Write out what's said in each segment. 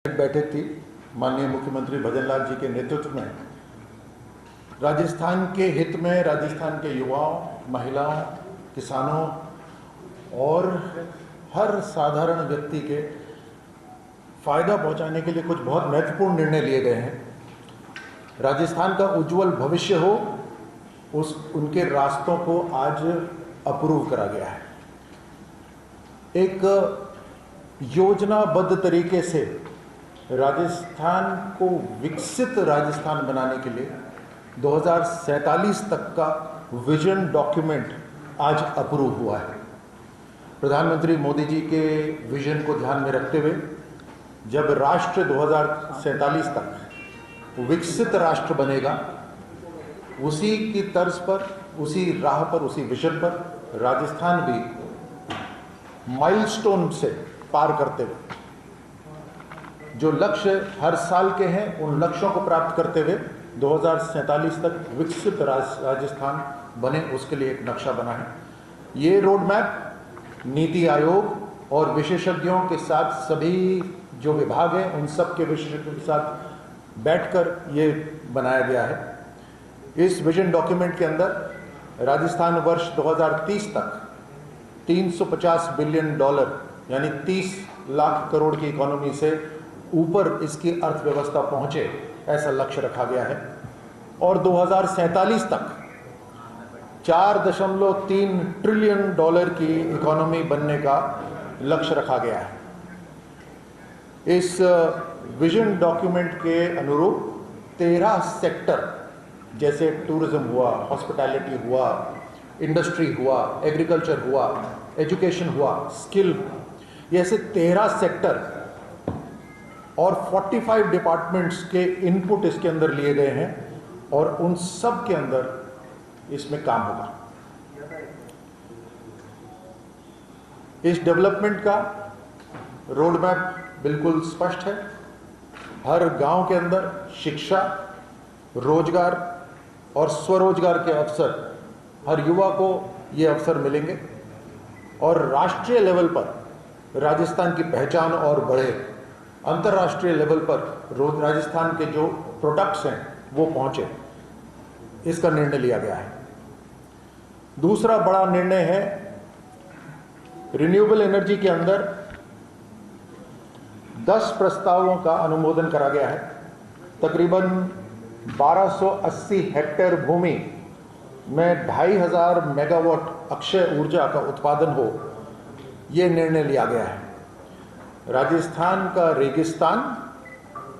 बैठक थी माननीय मुख्यमंत्री भजन लाल जी के नेतृत्व में। राजस्थान के हित में राजस्थान के युवाओं, महिलाओं, किसानों और हर साधारण व्यक्ति के फायदा पहुंचाने के लिए कुछ बहुत महत्वपूर्ण निर्णय लिए गए हैं। राजस्थान का उज्जवल भविष्य हो, उनके रास्तों को आज अप्रूव करा गया है। एक योजनाबद्ध तरीके से राजस्थान को विकसित राजस्थान बनाने के लिए 2047 तक का विजन डॉक्यूमेंट आज अप्रूव हुआ है। प्रधानमंत्री मोदी जी के विजन को ध्यान में रखते हुए जब राष्ट्र 2047 तक विकसित राष्ट्र बनेगा, उसी की तर्ज पर, उसी राह पर, उसी विजन पर राजस्थान भी माइलस्टोन से पार करते हुए जो लक्ष्य हर साल के हैं, उन लक्ष्यों को प्राप्त करते हुए 2047 तक विकसित राजस्थान बने, उसके लिए एक नक्शा बना है। ये रोड मैप नीति आयोग और विशेषज्ञों के साथ, सभी जो विभाग हैं उन सब के विशेषज्ञों के साथ बैठकर ये बनाया गया है। इस विजन डॉक्यूमेंट के अंदर राजस्थान वर्ष 2030 तक $350 बिलियन यानी 30 लाख करोड़ की इकोनॉमी से ऊपर इसकी अर्थव्यवस्था पहुंचे, ऐसा लक्ष्य रखा गया है। और 2047 तक $4.3 ट्रिलियन की इकोनॉमी बनने का लक्ष्य रखा गया है। इस विजन डॉक्यूमेंट के अनुरूप 13 सेक्टर जैसे टूरिज्म हुआ, हॉस्पिटैलिटी हुआ, इंडस्ट्री हुआ, एग्रीकल्चर हुआ, एजुकेशन हुआ, स्किल, ये ऐसे 13 सेक्टर और 45 डिपार्टमेंट्स के इनपुट इसके अंदर लिए गए हैं और उन सब के अंदर इसमें काम होगा। इस डेवलपमेंट का रोड मैप बिल्कुल स्पष्ट है। हर गांव के अंदर शिक्षा, रोजगार और स्वरोजगार के अवसर, हर युवा को ये अवसर मिलेंगे और राष्ट्रीय लेवल पर राजस्थान की पहचान और बढ़े, अंतर्राष्ट्रीय लेवल पर राजस्थान के जो प्रोडक्ट्स हैं वो पहुंचे, इसका निर्णय लिया गया है। दूसरा बड़ा निर्णय है रिन्यूएबल एनर्जी के अंदर 10 प्रस्तावों का अनुमोदन करा गया है। तकरीबन 1280 हेक्टेयर भूमि में 2500 मेगावाट अक्षय ऊर्जा का उत्पादन हो, ये निर्णय लिया गया है। राजस्थान का रेगिस्तान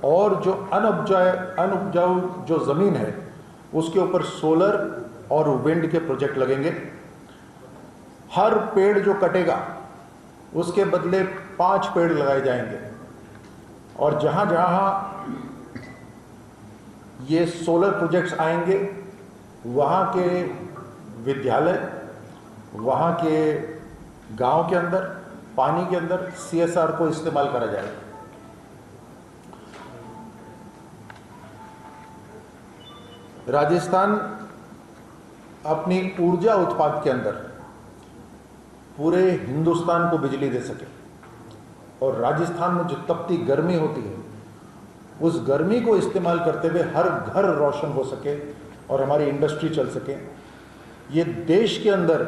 और जो अनउपजाऊ जो ज़मीन है उसके ऊपर सोलर और विंड के प्रोजेक्ट लगेंगे। हर पेड़ जो कटेगा उसके बदले 5 पेड़ लगाए जाएंगे और जहाँ जहाँ ये सोलर प्रोजेक्ट्स आएंगे वहाँ के विद्यालय, वहाँ के गांव के अंदर, पानी के अंदर CSR को इस्तेमाल करा जाएगा। राजस्थान अपनी ऊर्जा उत्पाद के अंदर पूरे हिंदुस्तान को बिजली दे सके और राजस्थान में जो तपती गर्मी होती है उस गर्मी को इस्तेमाल करते हुए हर घर रोशन हो सके और हमारी इंडस्ट्री चल सके। ये देश के अंदर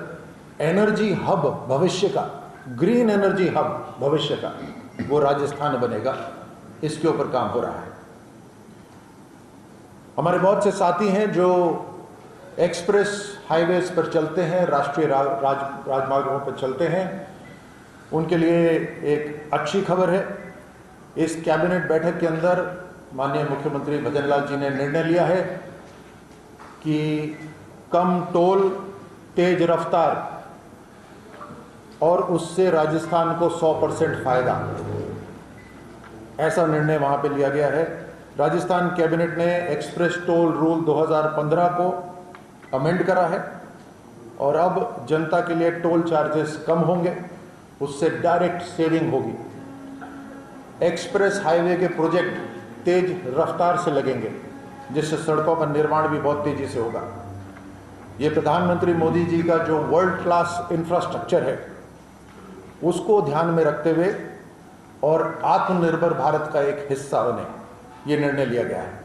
एनर्जी हब भविष्य का, ग्रीन एनर्जी हब भविष्य का, वो राजस्थान बनेगा। इसके ऊपर काम हो रहा है। हमारे बहुत से साथी हैं जो एक्सप्रेस हाईवेज पर चलते हैं, राष्ट्रीय राजमार्गों पर चलते हैं, उनके लिए एक अच्छी खबर है। इस कैबिनेट बैठक के अंदर माननीय मुख्यमंत्री भजन लाल जी ने निर्णय लिया है कि कम टोल, तेज रफ्तार और उससे राजस्थान को 100% फायदा, ऐसा निर्णय वहां पे लिया गया है। राजस्थान कैबिनेट ने एक्सप्रेस टोल रूल 2015 को अमेंड करा है और अब जनता के लिए टोल चार्जेस कम होंगे, उससे डायरेक्ट सेविंग होगी। एक्सप्रेस हाईवे के प्रोजेक्ट तेज रफ्तार से लगेंगे, जिससे सड़कों का निर्माण भी बहुत तेजी से होगा। ये प्रधानमंत्री मोदी जी का जो वर्ल्ड क्लास इंफ्रास्ट्रक्चर है उसको ध्यान में रखते हुए और आत्मनिर्भर भारत का एक हिस्सा बने, ये निर्णय लिया गया है।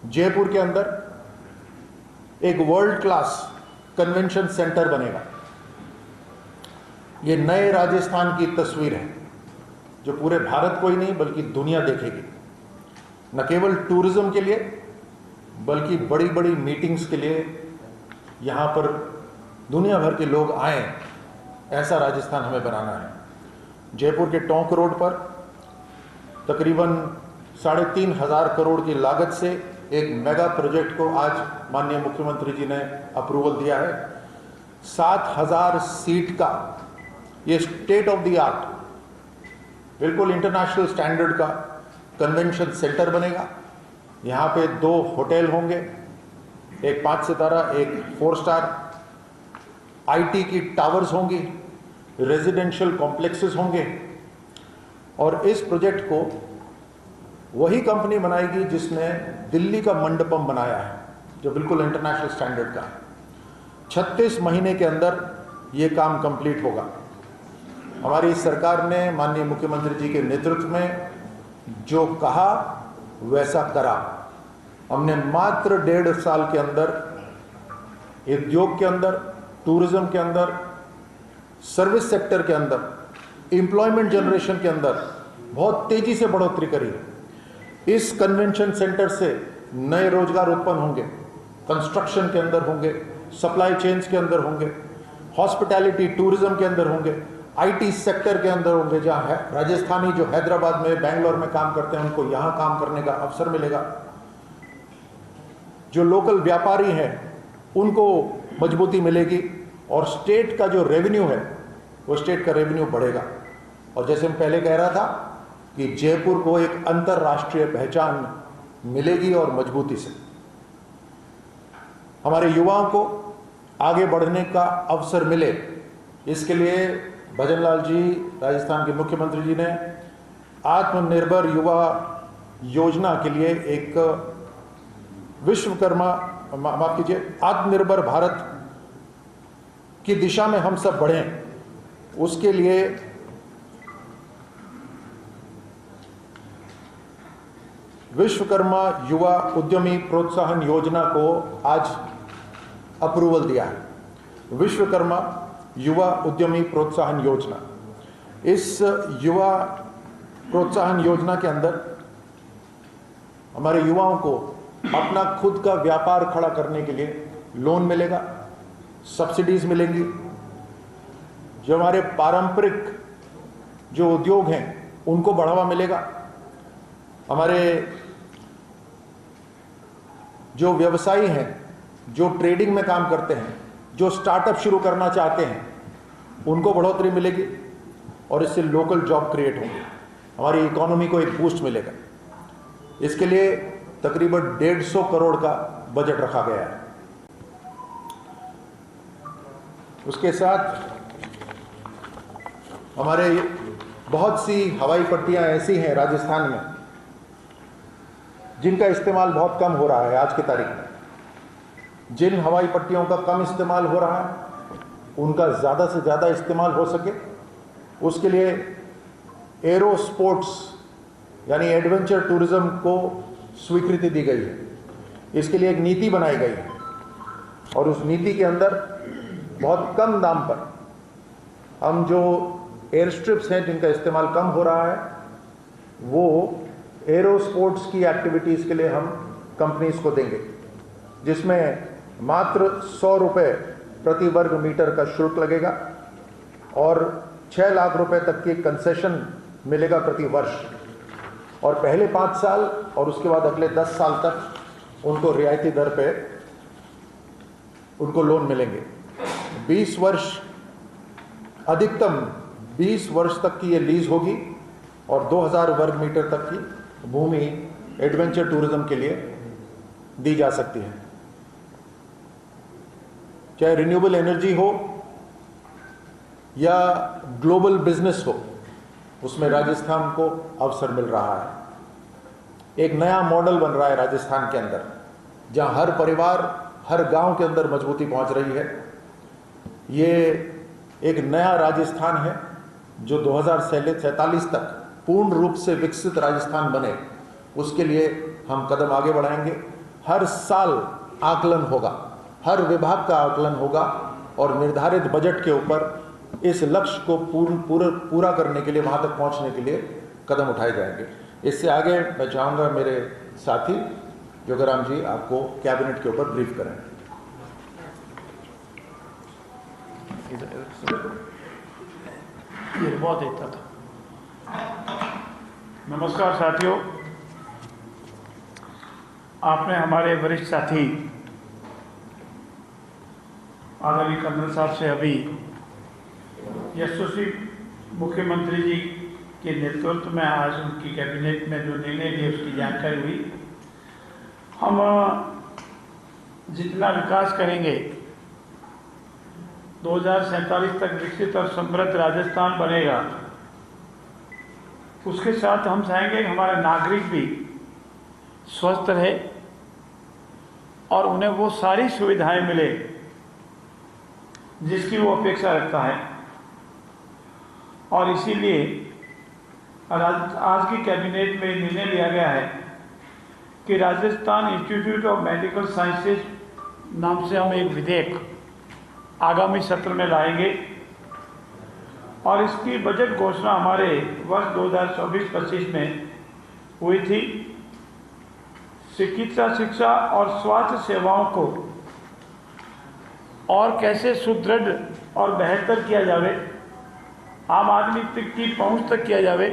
जयपुर के अंदर एक वर्ल्ड क्लास कन्वेंशन सेंटर बनेगा। ये नए राजस्थान की तस्वीर है जो पूरे भारत को ही नहीं बल्कि दुनिया देखेगी। न केवल टूरिज्म के लिए बल्कि बड़ी बड़ी मीटिंग्स के लिए यहाँ पर दुनिया भर के लोग आए, ऐसा राजस्थान हमें बनाना है। जयपुर के टोंक रोड पर तकरीबन 3,500 करोड़ की लागत से एक मेगा प्रोजेक्ट को आज माननीय मुख्यमंत्री जी ने अप्रूवल दिया है। 7,000 सीट का ये स्टेट ऑफ द आर्ट, बिल्कुल इंटरनेशनल स्टैंडर्ड का कन्वेंशन सेंटर बनेगा। यहाँ पे 2 होटल होंगे, एक 5 सितारा, एक 4 स्टार। आईटी की टावर्स होंगी, रेजिडेंशियल कॉम्प्लेक्सेस होंगे। और इस प्रोजेक्ट को वही कंपनी बनाएगी जिसने दिल्ली का मंडपम बनाया है, जो बिल्कुल इंटरनेशनल स्टैंडर्ड का है। 36 महीने के अंदर ये काम कंप्लीट होगा। हमारी सरकार ने माननीय मुख्यमंत्री जी के नेतृत्व में जो कहा वैसा करा। हमने मात्र 1.5 साल के अंदर उद्योग के अंदर, टूरिज्म के अंदर, सर्विस सेक्टर के अंदर, एम्प्लॉयमेंट जनरेशन के अंदर बहुत तेजी से बढ़ोतरी करी। इस कन्वेंशन सेंटर से नए रोजगार उत्पन्न होंगे, कंस्ट्रक्शन के अंदर होंगे, सप्लाई चेन्स के अंदर होंगे, हॉस्पिटैलिटी टूरिज्म के अंदर होंगे, आईटी सेक्टर के अंदर होंगे। जहाँ है राजस्थानी जो हैदराबाद में, बेंगलोर में काम करते हैं उनको यहाँ काम करने का अवसर मिलेगा। जो लोकल व्यापारी हैं उनको मजबूती मिलेगी और स्टेट का जो रेवेन्यू है वो स्टेट का रेवेन्यू बढ़ेगा। और जैसे मैं पहले कह रहा था कि जयपुर को एक अंतर्राष्ट्रीय पहचान मिलेगी और मजबूती से हमारे युवाओं को आगे बढ़ने का अवसर मिले। इसके लिए भजनलाल जी, राजस्थान के मुख्यमंत्री जी ने आत्मनिर्भर युवा योजना के लिए एक आत्मनिर्भर भारत की दिशा में हम सब बढ़ें, उसके लिए विश्वकर्मा युवा उद्यमी प्रोत्साहन योजना को आज अप्रूवल दिया है। विश्वकर्मा युवा उद्यमी प्रोत्साहन योजना, इस युवा प्रोत्साहन योजना के अंदर हमारे युवाओं को अपना खुद का व्यापार खड़ा करने के लिए लोन मिलेगा, सब्सिडीज मिलेंगी। जो हमारे पारंपरिक जो उद्योग हैं उनको बढ़ावा मिलेगा। हमारे जो व्यवसायी हैं, जो ट्रेडिंग में काम करते हैं, जो स्टार्टअप शुरू करना चाहते हैं, उनको बढ़ोतरी मिलेगी और इससे लोकल जॉब क्रिएट होंगे। हमारी इकोनॉमी को एक बूस्ट मिलेगा। इसके लिए तकरीबन 150 करोड़ का बजट रखा गया है। उसके साथ हमारे बहुत सी हवाई पट्टियां ऐसी हैं राजस्थान में जिनका इस्तेमाल बहुत कम हो रहा है आज की तारीख में। जिन हवाई पट्टियों का कम इस्तेमाल हो रहा है उनका ज़्यादा से ज़्यादा इस्तेमाल हो सके, उसके लिए एरो स्पोर्ट्स यानी एडवेंचर टूरिज्म को स्वीकृति दी गई है। इसके लिए एक नीति बनाई गई है और उस नीति के अंदर बहुत कम दाम पर हम जो एयर स्ट्रिप्स हैं जिनका इस्तेमाल कम हो रहा है, वो एरो स्पोर्ट्स की एक्टिविटीज़ के लिए हम कंपनीज को देंगे, जिसमें मात्र 100 रुपये प्रति वर्ग मीटर का शुल्क लगेगा और 6 लाख रुपए तक की कंसेशन मिलेगा प्रति वर्ष। और पहले 5 साल और उसके बाद अगले 10 साल तक उनको रियायती दर पे उनको लोन मिलेंगे। 20 वर्ष, अधिकतम 20 वर्ष तक की ये लीज होगी और 2000 वर्ग मीटर तक की भूमि एडवेंचर टूरिज्म के लिए दी जा सकती है। चाहे रिन्यूएबल एनर्जी हो या ग्लोबल बिजनेस हो, उसमें राजस्थान को अवसर मिल रहा है। एक नया मॉडल बन रहा है राजस्थान के अंदर, जहां हर परिवार, हर गांव के अंदर मजबूती पहुंच रही है। ये एक नया राजस्थान है जो 2047 तक पूर्ण रूप से विकसित राजस्थान बने, उसके लिए हम कदम आगे बढ़ाएंगे। हर साल आकलन होगा, हर विभाग का आकलन होगा और निर्धारित बजट के ऊपर इस लक्ष्य को पूरा करने के लिए, वहां तक पहुंचने के लिए कदम उठाए जाएंगे। इससे आगे मैं चाहूंगा मेरे साथी जोगाराम जी आपको कैबिनेट के ऊपर ब्रीफ करें। ये बहुत देता था। नमस्कार साथियों, आपने हमारे वरिष्ठ साथी आदरणीय कर्नल साहब से अभी यशस्वी मुख्यमंत्री जी के नेतृत्व में आज उनकी कैबिनेट में जो निर्णय लिए उसकी जानकारी हुई। हम जितना विकास करेंगे 2047 तक विकसित और समृद्ध राजस्थान बनेगा, उसके साथ हम चाहेंगे कि हमारे नागरिक भी स्वस्थ रहे और उन्हें वो सारी सुविधाएं मिले जिसकी वो अपेक्षा रखता है। और इसीलिए आज की कैबिनेट में निर्णय लिया गया है कि Rajasthan institute of medical sciences नाम से हम एक विधेयक आगामी सत्र में लाएंगे और इसकी बजट घोषणा हमारे वर्ष 2024-25 में हुई थी। चिकित्सा शिक्षा और स्वास्थ्य सेवाओं को और कैसे सुदृढ़ और बेहतर किया जावे, आम आदमी तक की पहुंच तक किया जावे,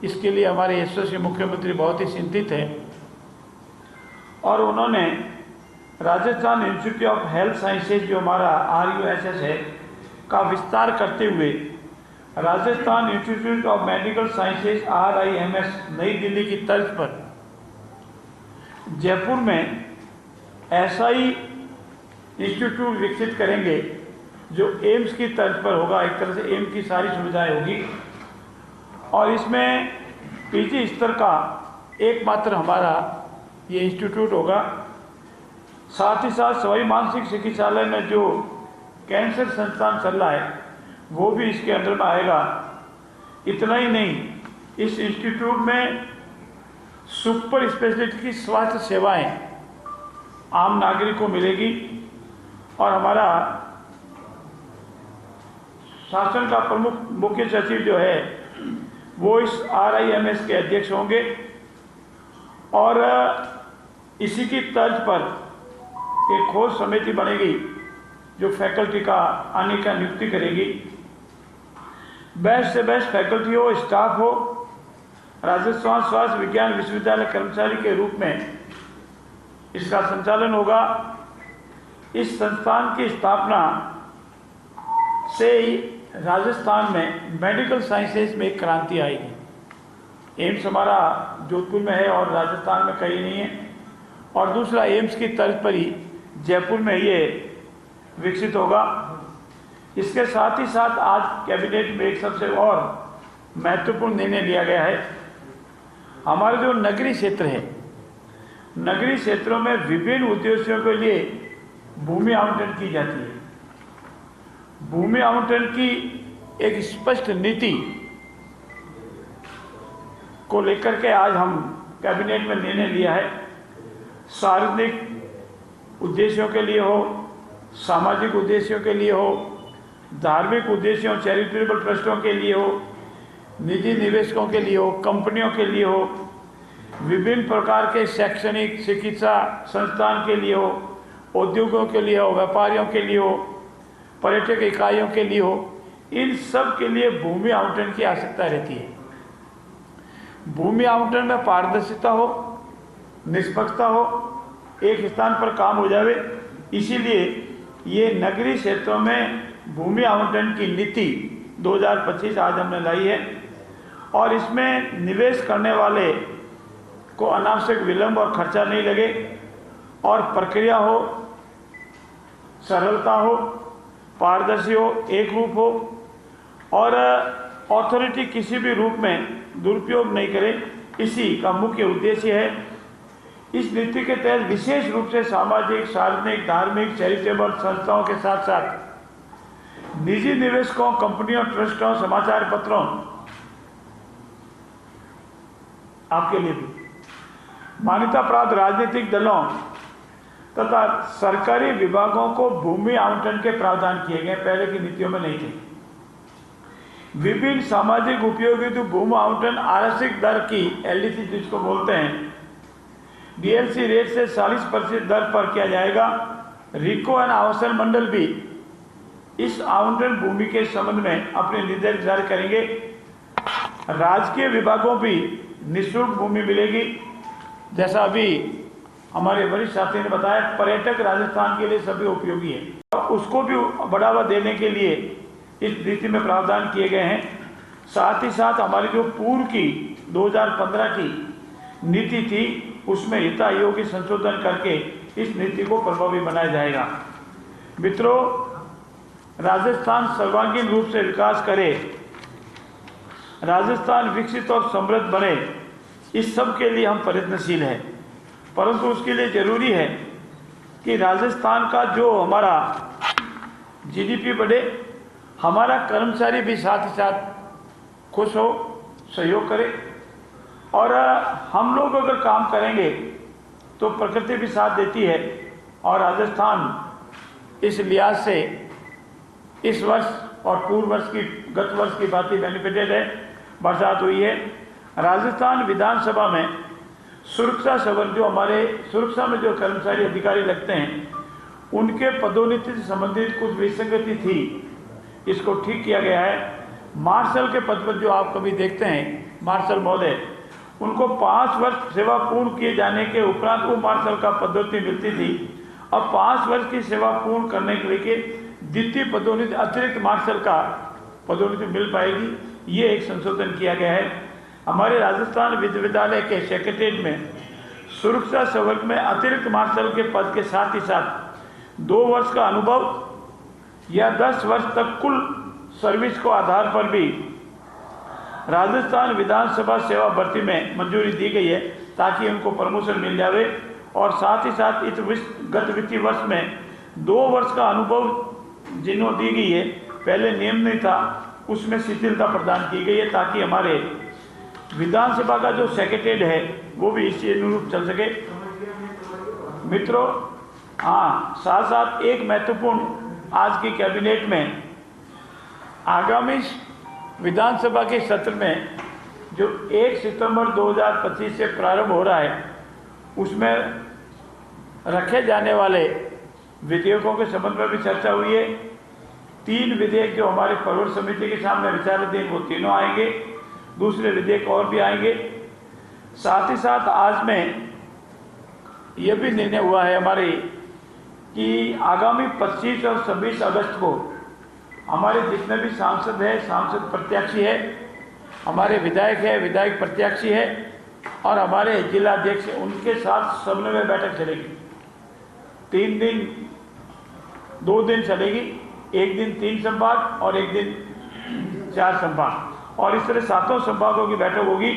इसके लिए हमारे यशस्वी मुख्यमंत्री बहुत ही चिंतित हैं और उन्होंने Rajasthan institute of health sciences जो हमारा RUSS है का विस्तार करते हुए Rajasthan institute of medical sciences RIMS नई दिल्ली की तर्ज पर जयपुर में ऐसा ही इंस्टीट्यूट विकसित करेंगे जो एम्स की तर्ज पर होगा। एक तरह से एम्स की सारी सुविधाएं होगी और इसमें PG स्तर का एकमात्र हमारा ये इंस्टीट्यूट होगा। साथ ही साथ सवाई मानसिंह चिकित्सालय में जो कैंसर संस्थान चल रहा है वो भी इसके अंडर में आएगा। इतना ही नहीं, इस इंस्टीट्यूट में सुपर स्पेशलिटी की स्वास्थ्य सेवाएं आम नागरिक को मिलेगी और हमारा शासन का प्रमुख मुख्य सचिव जो है वो इस RIMS के अध्यक्ष होंगे और इसी की तर्ज पर एक खोज समिति बनेगी जो फैकल्टी का आने का नियुक्ति करेगी। बेस्ट से बेस्ट फैकल्टी हो, स्टाफ हो। राजस्थान स्वास्थ्य विज्ञान विश्वविद्यालय कर्मचारी के रूप में इसका संचालन होगा। इस संस्थान की स्थापना से ही राजस्थान में मेडिकल साइंसेज में एक क्रांति आएगी। एम्स हमारा जोधपुर में है और राजस्थान में कहीं नहीं है और दूसरा एम्स की तर्ज पर ही जयपुर में ये विकसित होगा। इसके साथ ही साथ आज कैबिनेट में एक सबसे और महत्वपूर्ण निर्णय लिया गया है। हमारे जो नगरीय क्षेत्र है, नगरीय क्षेत्रों में विभिन्न उद्देश्यों के लिए भूमि आवंटन की जाती है। भूमि आवंटन की एक स्पष्ट नीति को लेकर के आज हम कैबिनेट में निर्णय लिया है। सार्वजनिक उद्देश्यों के लिए हो, सामाजिक उद्देश्यों के लिए हो, धार्मिक उद्देश्यों चैरिटेबल ट्रस्टों के लिए हो, निजी निवेशकों के लिए हो, कंपनियों के लिए हो, विभिन्न प्रकार के शैक्षणिक चिकित्सा संस्थान के लिए हो, उद्योगों के लिए हो, व्यापारियों के लिए हो, पर्यटक इकाइयों के लिए हो, इन सब के लिए भूमि आवंटन की आवश्यकता रहती है। भूमि आवंटन में पारदर्शिता हो, निष्पक्षता हो, एक स्थान पर काम हो जावे, इसीलिए ये नगरीय क्षेत्रों में भूमि आवंटन की नीति 2025 आज हमने लाई है और इसमें निवेश करने वाले को अनावश्यक विलंब और खर्चा नहीं लगे और प्रक्रिया हो, सरलता हो, पारदर्शी हो, एक रूप हो और अथॉरिटी किसी भी रूप में दुरुपयोग नहीं करे, इसी का मुख्य उद्देश्य है। इस नीति के तहत विशेष रूप से सामाजिक, सार्वजनिक, धार्मिक, चैरिटेबल संस्थाओं के साथ साथ निजी निवेशकों, कंपनियों, ट्रस्टों, समाचार पत्रों, आपके लिए भी मान्यता प्राप्त राजनीतिक दलों तथा सरकारी विभागों को भूमि आवंटन के प्रावधान किए गए, पहले की नीतियों में नहीं थे। विभिन्न सामाजिक उपयोगिता भूमि आवंटन आरक्षित दर की एलडीसी जिसको बोलते हैं, डीएलसी रेट से 40% दर पर किया जाएगा। रिको एंड आवासन मंडल भी इस आवंटन भूमि के संबंध में अपने निर्देश जारी करेंगे। राजकीय विभागों भी निःशुल्क भूमि मिलेगी। जैसा अभी हमारे वरिष्ठ साथी ने बताया, पर्यटक राजस्थान के लिए सभी उपयोगी है, उसको भी बढ़ावा देने के लिए इस नीति में प्रावधान किए गए हैं। साथ ही साथ हमारी जो पूर्व की 2015 की नीति थी, उसमें हितायोगी संशोधन करके इस नीति को प्रभावी बनाया जाएगा। मित्रों, राजस्थान सर्वांगीण रूप से विकास करे, राजस्थान विकसित और समृद्ध बने, इस सब के लिए हम प्रयत्नशील हैं। परंतु उसके लिए जरूरी है कि राजस्थान का जो हमारा जीडीपी बढ़े, हमारा कर्मचारी भी साथ ही साथ खुश हो, सहयोग करे, और हम लोग अगर काम करेंगे तो प्रकृति भी साथ देती है। और राजस्थान इस लिहाज से इस वर्ष और पूर्व वर्ष की, गत वर्ष की भांति बेनिफिटेड है। बरसात हुई है। राजस्थान विधानसभा में सुरक्षा सवर, जो हमारे सुरक्षा में जो कर्मचारी अधिकारी लगते हैं, उनके पदोन्नति से संबंधित कुछ विसंगति थी, इसको ठीक किया गया है। मार्शल के पद पर जो आप कभी देखते हैं, मार्शल महोदय, उनको 5 वर्ष सेवा पूर्ण किए जाने के उपरांत वो मार्शल का पदोन्नति मिलती थी। अब 5 वर्ष की सेवा पूर्ण करने के लिए द्वितीय पदोन्नति, अतिरिक्त मार्शल का पदोन्नति मिल पाएगी। ये एक संशोधन किया गया है। हमारे राजस्थान विश्वविद्यालय के सेक्रेटरीट में सुरक्षा संवर्ग में अतिरिक्त मार्शल के पद के साथ ही साथ 2 वर्ष का अनुभव या 10 वर्ष तक कुल सर्विस को आधार पर भी राजस्थान विधानसभा सेवा भर्ती में मंजूरी दी गई है, ताकि उनको प्रमोशन मिल जाए। और साथ ही साथ इस गत वित्तीय वर्ष में 2 वर्ष का अनुभव जिन्हों दी गई है, पहले नियम नहीं था, उसमें शिथिलता प्रदान की गई है, ताकि हमारे विधानसभा का जो सेक्रेटरीट है वो भी इसी अनुरूप चल सके। मित्रों, हाँ, साथ साथ एक महत्वपूर्ण आज की कैबिनेट में आगामी विधानसभा के सत्र में जो 1 सितंबर 2025 से प्रारंभ हो रहा है, उसमें रखे जाने वाले विधेयकों के संबंध में भी चर्चा हुई है। 3 विधेयक जो हमारे फॉरवर्ड समिति के सामने विचाराधीन, वो तीनों आएंगे। दूसरे विधेयक और भी आएंगे। साथ ही साथ आज में यह भी निर्णय हुआ है हमारे कि आगामी 25 और 26 अगस्त को हमारे जितने भी सांसद हैं, सांसद प्रत्याशी है, हमारे विधायक है, विधायक प्रत्याशी है, और हमारे जिला अध्यक्ष, उनके साथ समन्वय बैठक चलेगी। 3 दिन, 2 दिन चलेगी। एक दिन 3 संभाग और एक दिन 4 संभाग, और इस तरह 7 संभागों की बैठक होगी।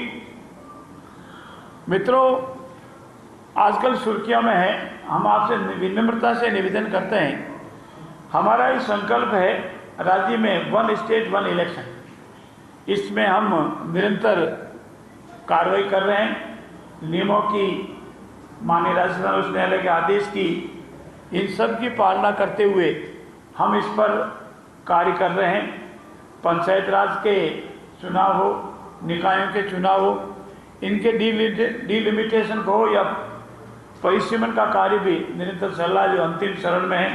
मित्रों, आजकल सुर्खियों में है, हम आपसे विनम्रता से निवेदन करते हैं, हमारा ये संकल्प है राज्य में 1 स्टेट 1 इलेक्शन। इसमें हम निरंतर कार्रवाई कर रहे हैं। नियमों की, माननीय राजस्थान उच्च न्यायालय के आदेश की, इन सब की पालना करते हुए हम इस पर कार्य कर रहे हैं। पंचायत राज के चुनाव हो, निकायों के चुनाव हो, इनके डिलिमिटेशन को हो या परिसीमन का कार्य भी निरंतर चल रहा है, जो अंतिम चरण में है।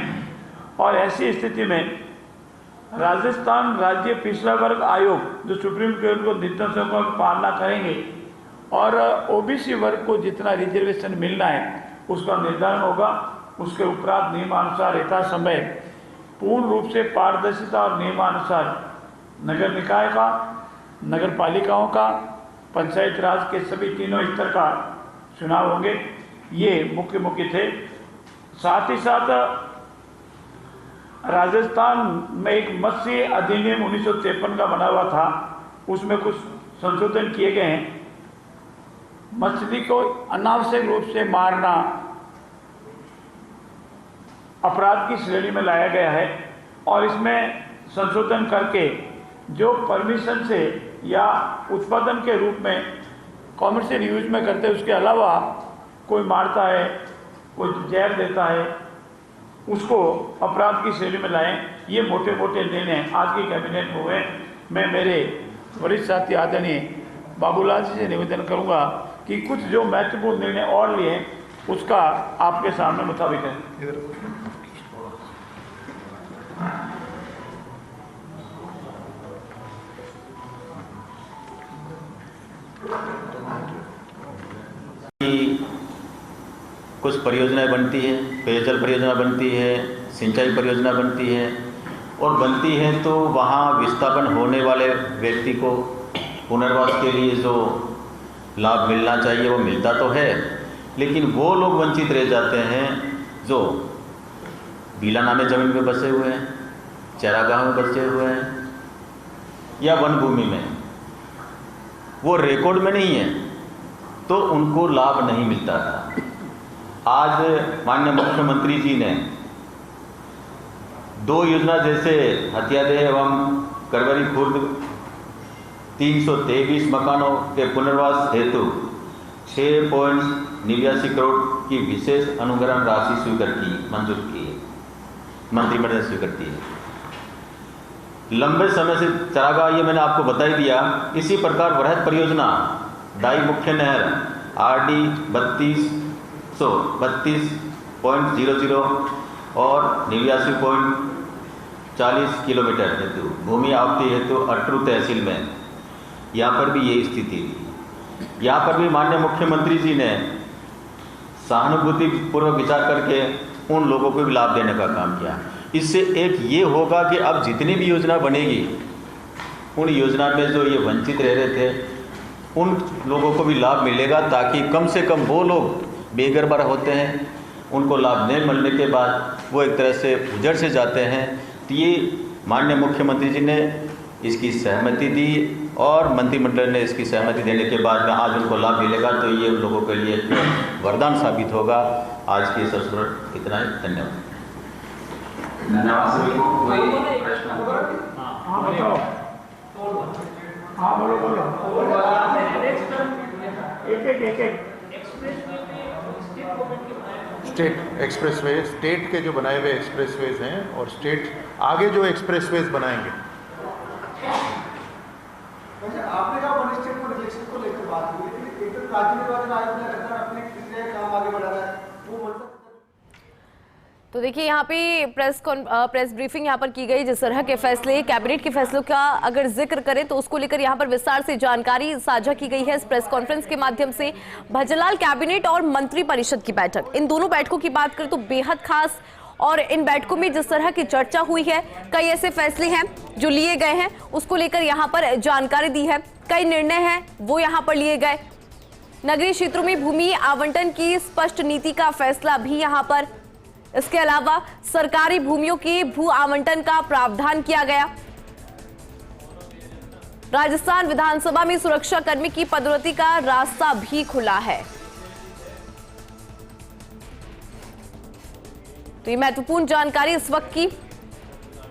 और ऐसी स्थिति में राजस्थान राज्य पिछड़ा वर्ग आयोग, जो सुप्रीम कोर्ट को निर्देशों की पालना करेंगे, और ओबीसी वर्ग को जितना रिजर्वेशन मिलना है उसका निर्धारण होगा। उसके उपरांत नियमानुसार यथा समय पूर्ण रूप से पारदर्शिता और नियमानुसार नगर निकाय का, नगर पालिकाओं का, पंचायत राज के सभी तीनों स्तर का चुनाव होंगे। ये मुख्य थे। साथ ही साथ राजस्थान में एक मत्स्य अधिनियम 1953 का बना हुआ था, उसमें कुछ संशोधन किए गए हैं। मछली को अनावश्यक रूप से मारना अपराध की श्रेणी में लाया गया है, और इसमें संशोधन करके जो परमिशन से या उत्पादन के रूप में कॉमर्शियल यूज में करते हैं, उसके अलावा कोई मारता है, कोई जहर देता है, उसको अपराध की श्रेणी में लाएं। ये मोटे मोटे निर्णय आज की कैबिनेट में हुए। मैं मेरे वरिष्ठ साथी आदरणीय बाबूलाल जी से निवेदन करूंगा कि कुछ जो महत्वपूर्ण निर्णय और लिए उसका आपके सामने मुताबिक है। कुछ परियोजनाएं बनती है, पेयजल परियोजना बनती है, सिंचाई परियोजना बनती है, और बनती है तो वहाँ विस्थापन होने वाले व्यक्ति को पुनर्वास के लिए जो लाभ मिलना चाहिए वो मिलता तो है, लेकिन वो लोग वंचित रह जाते हैं जो बीलानामे ज़मीन में बसे हुए हैं, चरागाह में बसे हुए हैं या वन भूमि में, वो रिकॉर्ड में नहीं है तो उनको लाभ नहीं मिलता था। आज माननीय मुख्यमंत्री जी ने 2 योजना जैसे हथियादे एवं करवरी खुर्द 323 मकानों के पुनर्वास हेतु 6.89 करोड़ की विशेष अनुग्रहण राशि स्वीकृत की, मंजूर की है, मंत्रिमंडल ने स्वीकृत की है। लंबे समय से चरागाह, ये मैंने आपको बता ही दिया। इसी प्रकार वृहद परियोजना डाई मुख्य नहर RD 32.00 और 89.40 किलोमीटर हेतु भूमि आवती हेतु अटरू तहसील में, यहाँ पर भी ये स्थिति थी। यहाँ पर भी माननीय मुख्यमंत्री जी ने सहानुभूतिपूर्वक विचार करके उन लोगों को भी लाभ देने का काम किया। इससे एक ये होगा कि अब जितनी भी योजना बनेगी उन योजना में जो ये वंचित रह रहे थे उन लोगों को भी लाभ मिलेगा, ताकि कम से कम वो लोग बेघर होते हैं, उनको लाभ नहीं मिलने के बाद वो एक तरह से उजड़ से जाते हैं। तो ये माननीय मुख्यमंत्री जी ने इसकी सहमति दी और मंत्रिमंडल ने इसकी सहमति देने के बाद में आज उनको लाभ मिलेगा, तो ये उन लोगों के लिए वरदान साबित होगा। आज के इस अवसर पर इतना ही, धन्यवाद। धन्यवाद सभी को। कोई प्रश्न? हाँ बताओ। हाँ बोलो बोलो। एक स्टेट एक्सप्रेसवे, स्टेट के जो बनाए हुए एक्सप्रेसवेज हैं और स्टेट आगे जो एक्सप्रेसवेज बनाएंगे। आपने कहा वन स्टेट को रिजेक्शन को लेकर बात हुई, लेकिन एक तो राज्य निर्वाचन आयोग ने लगातार अपने काम आगे बढ़ा रहा है, वो मतलब। तो देखिए यहाँ पे प्रेस ब्रीफिंग यहाँ पर की गई। जिस तरह के फैसले, कैबिनेट के फैसलों का अगर जिक्र करें तो उसको लेकर यहाँ पर विस्तार से जानकारी साझा की गई है इस प्रेस कॉन्फ्रेंस के माध्यम से। भजलाल कैबिनेट और मंत्री परिषद की बैठक, इन दोनों बैठकों की बात करें तो बेहद खास, और इन बैठकों में जिस तरह की चर्चा हुई है, कई ऐसे फैसले हैं जो लिए गए हैं, उसको लेकर यहाँ पर जानकारी दी है। कई निर्णय हैं वो यहाँ पर लिए गए। नगरीय क्षेत्रों में भूमि आवंटन की स्पष्ट नीति का फैसला भी यहाँ पर। इसके अलावा सरकारी भूमियों के भू आवंटन का प्रावधान किया गया। राजस्थान विधानसभा में सुरक्षा कर्मी की पदोन्नति का रास्ता भी खुला है। तो ये महत्वपूर्ण जानकारी इस वक्त की।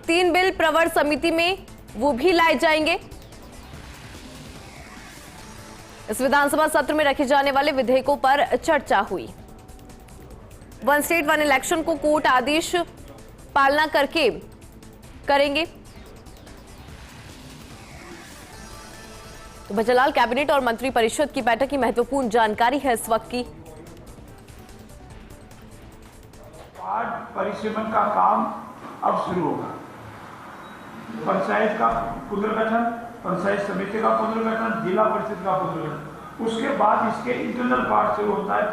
3 बिल प्रवर समिति में वो भी लाए जाएंगे। इस विधानसभा सत्र में रखे जाने वाले विधेयकों पर चर्चा हुई। वन स्टेट वन इलेक्शन को कोर्ट आदेश पालना करके करेंगे। तो भजलाल कैबिनेट और मंत्री परिषद की बैठक की महत्वपूर्ण जानकारी है इस वक्त की। आज परिसीमन का काम अब शुरू होगा। पंचायत का पुनर्गठन, पंचायत समिति का पुनर्गठन, जिला परिषद का पुनर्गठन, उसके बाद इसके इंटरनल पार्ट शुरू होता है।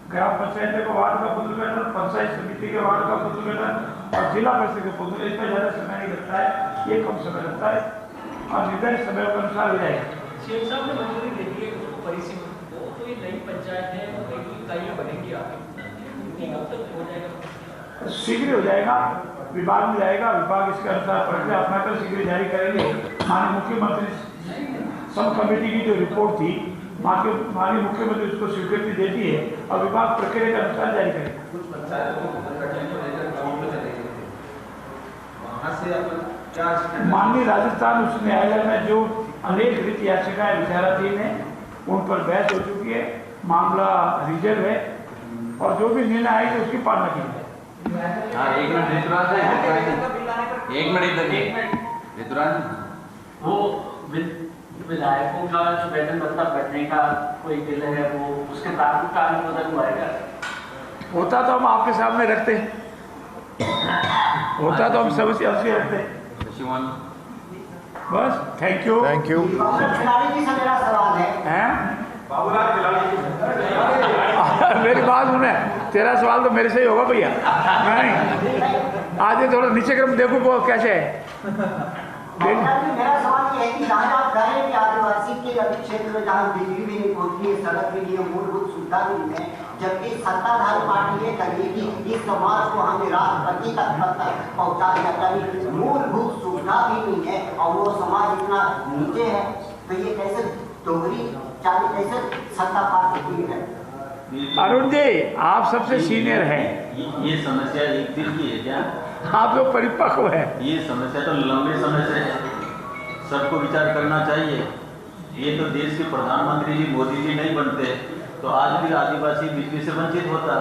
ग्राम पंचायत के वार्ड का पुनर्गठन, पंचायत समिति के वार्ड का पुनर्गठन और जिला परिषद के पुनर्गठन। इसमें ज्यादा समय नहीं लगता है, ये कम समय लगता है और निर्धारित समय के अनुसार हो जाएगा। शेख साहब ने मंजूरी दे दी है परिसीमन को, तो ये नई पंचायत है, नई इकाइयां बनेंगी आगे, कब तक हो जाएगा? शीघ्र हो जाएगा, विभाग में जाएगा, विभाग इसके अनुसार प्रक्रिया अपनाकर शीघ्र जारी करेंगे। माननीय मुख्यमंत्री सब कमेटी की जो रिपोर्ट थी, माननीय मुख्यमंत्री उसको स्वीकृति देती है और विभाग प्रक्रिया के अनुसार जारी करेगा। कुछ पंचायत को वहाँ से अपन माननीय राजस्थान उच्च न्यायालय में जो अनेक रिट याचिकाएं विचाराधीन है उन पर बहस हो चुकी है, मामला रिजर्व है और जो भी निर्णय आएगी उसकी पालना की जाए। हाँ, एक मिनट ऋतुराज, एक मिनट ऋतुराज, वो विधायकों का जो वेतन भत्ता बढ़ने का कोई बिल है वो उसके प्राथमिक का अनुमोदन हुआ है क्या? होता तो हम आपके सामने रखते हैं, होता तो हम सबसे अवश्य रखते हैं। शिवन, बस थैंक यू। Thank you. खिलाड़ी जी से मेरा सवाल है। मेरी बात सुने, तेरा सवाल तो मेरे से ही होगा भैया। नहीं, आज ये थोड़ा नीचे क्रम देखो वो कैसे है। मेरा सवाल ये है कि जहाँ आप कह रहे हैं कि आदिवासी के अभी क्षेत्र में जहाँ बिजली भी नहीं पहुंचती है, सड़क भी नहीं है, मूलभूत सुविधा भी नहीं है, जबकि सत्ताधारी पार्टी ये कही कि इस समाज को हमें राष्ट्रपति तक पहुँचा दिया, कभी मूलभूत सुविधा भी नहीं है और वो समाज इतना नीचे है, तो ये कैसे दोहरी चाली कैसे सत्ता पा सकती है? अरुण जी, आप सबसे सीनियर हैं, ये समस्या एक दिन की है क्या? आप लोग परिपक्व है। ये समस्या तो लंबे समय से है, सबको विचार करना चाहिए। ये तो देश के प्रधानमंत्री जी मोदी जी नहीं बनते तो आज भी आदिवासी बिजली से वंचित होता।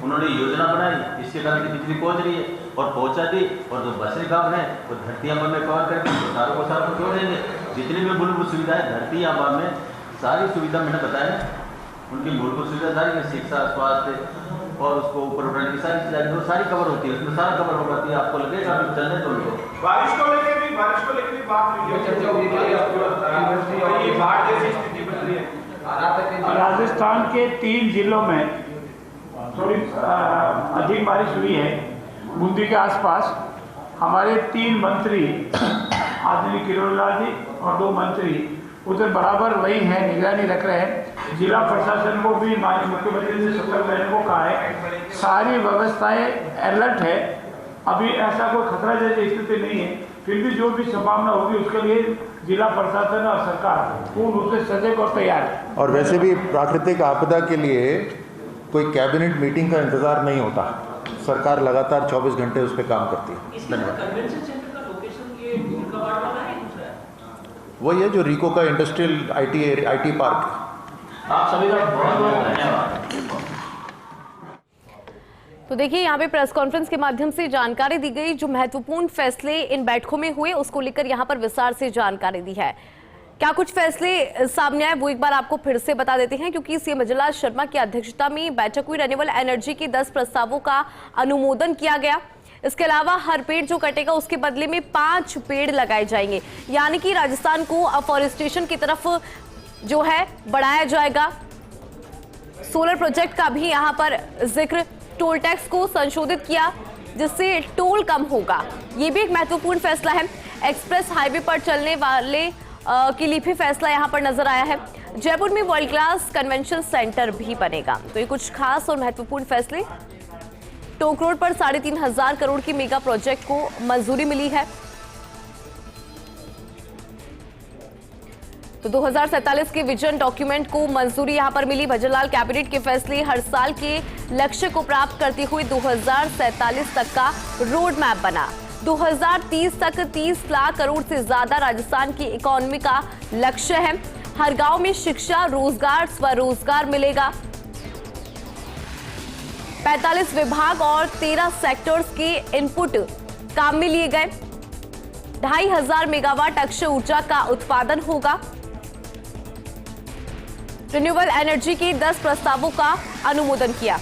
उन्होंने योजना बनाई, इसके कारण की बिजली पहुंच रही है और पहुंचा दी, और जो बसे गाँव है वो धरती आबा में कवर करके सारों को सारों को जोड़ेंगे। जितनी भी मूलभूत सुविधाएं धरती आबा में सारी सुविधा मैंने बताया, उनकी मूलभूत सुविधा सारी, शिक्षा, स्वास्थ्य और उसको ऊपर उठाने की सारी चीजें वो सारी कवर होती है, उसमें सारा कवर हो जाती है। आपको लगेगा अभी चलने तो उनको बारिश को लेकर भी बात हुई है, चर्चा हुई है, ये बाढ़ जैसी स्थिति बन रही है। राजस्थान के 3 जिलों में थोड़ी अधिक बारिश हुई है। बूंदी के आसपास हमारे 3 मंत्री आदरणीय किरोड़लाल जी और 2 मंत्री उधर बराबर वही हैं, निगरानी रख रहे हैं। जिला प्रशासन को भी माननीय मुख्यमंत्री ने सतर्क रहने को कहा है, सारी व्यवस्थाएं अलर्ट है, अभी ऐसा कोई खतरा जैसी स्थिति नहीं है। फिर भी जो भी संभावना होगी उसके लिए जिला प्रशासन और सरकार पूर्ण रूप से सजग और तैयार है। और वैसे भी प्राकृतिक आपदा के लिए कोई कैबिनेट मीटिंग का इंतजार नहीं होता, सरकार लगातार 24 घंटे उस पर काम करती है। इसके बाद कन्वेंशन सेंटर का लोकेशन ये कबाड़ वाला है दूसरा है? वही है जो रीको का इंडस्ट्रियल आईटी पार्क है। आप सभी का बहुत बहुत धन्यवाद। तो देखिए यहाँ पे प्रेस कॉन्फ्रेंस के माध्यम से जानकारी दी गई, जो महत्वपूर्ण फैसले इन बैठकों में हुए उसको लेकर यहाँ पर विस्तार से जानकारी दी है। क्या कुछ फैसले सामने आए वो एक बार आपको फिर से बता देते हैं, क्योंकि सीएम अजलाल शर्मा की अध्यक्षता में बैठक हुई। रिन्यूएबल एनर्जी के 10 प्रस्तावों का अनुमोदन किया गया। इसके अलावा हर पेड़ जो कटेगा उसके बदले में 5 पेड़ लगाए जाएंगे, यानी कि राजस्थान को अफॉरेस्टेशन की तरफ जो है बढ़ाया जाएगा। सोलर प्रोजेक्ट का भी यहाँ पर जिक्र, टोल टैक्स को संशोधित किया जिससे टोल कम होगा, ये भी एक महत्वपूर्ण फैसला है। एक्सप्रेस हाईवे पर चलने वाले के लिए भी फैसला यहाँ पर नजर आया है। जयपुर में वर्ल्ड क्लास कन्वेंशन सेंटर भी बनेगा। तो ये कुछ खास और महत्वपूर्ण फैसले। टोंक रोड पर 3,500 करोड़ की मेगा प्रोजेक्ट को मंजूरी मिली है। तो 2047 के विजन डॉक्यूमेंट को मंजूरी यहां पर मिली। भजनलाल कैबिनेट के फैसले हर साल के लक्ष्य को प्राप्त करते हुए 2047 तक का रोड मैप बना। 2030 तक 30 लाख करोड़ से ज्यादा राजस्थान की इकोनॉमी का लक्ष्य है। हर गांव में शिक्षा, रोजगार, स्वरोजगार मिलेगा। 45 विभाग और 13 सेक्टर्स के इनपुट काम में लिए गए। 2,500 मेगावाट अक्षय ऊर्जा का उत्पादन होगा। रिन्यूएबल एनर्जी के 10 प्रस्तावों का अनुमोदन किया।